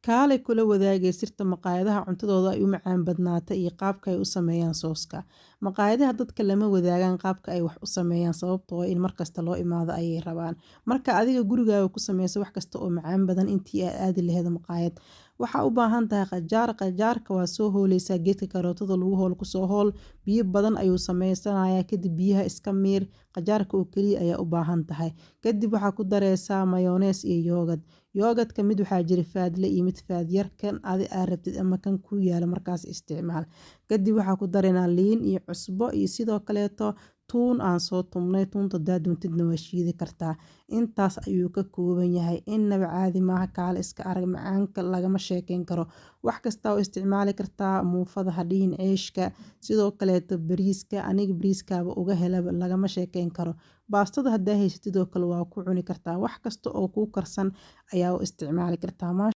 Kaalay kula wadaagay sirta maqaayadaha cuntadooda ay u macaan badnaata iyo qaabka ay u sameeyaan sooska. Maqaayadaha dadka lama wadaagaan qaabka ay wax u sameeyaan sababtoo ah in markasta loo imaado ayay rabaan. Marka adiga gurigaaga ku sameyso wax kasta oo macaan badan intii aad aadi lahayd maqaayad. Waxaa u baahan tahay qajaar. Qajaarka waa soo hooleysaa geedka karootada lagu hool ku soo hool. Biyo badan ayuu sameysanayaa kadib biyaha iska miir. Qajaarka oo keliya ayaa u baahan tahay. Kadib waxaa ku dareysaa mayonees iyo yoogad. Yoogadka mid waxaa jira faadle iyo mid faad yar kan adi aad rabtid ama kan ku yaala markaas isticmaal. Kadib waxaa ku dareynaa liin iyo cusbo iyo sidoo kaleeto tuun aan soo tumnay tuunta daaduuntidna waa shiidi kartaa. Intaas ayuu ka kooban yahay innaba caadi maaha kaale iska arag macaanka lagama sheekeyn karo. Wax kasta oo isticmaali kartaa muufada hadhiin ceeshka sidoo kaleeto bariiska aniga bariiskaaba uga helaba lagama sheekeyn karo. Baastada haddaa haysatid oo kale waa ku cuni kartaa wax kasta oo kuu karsan ayaa u isticmaali kartaa.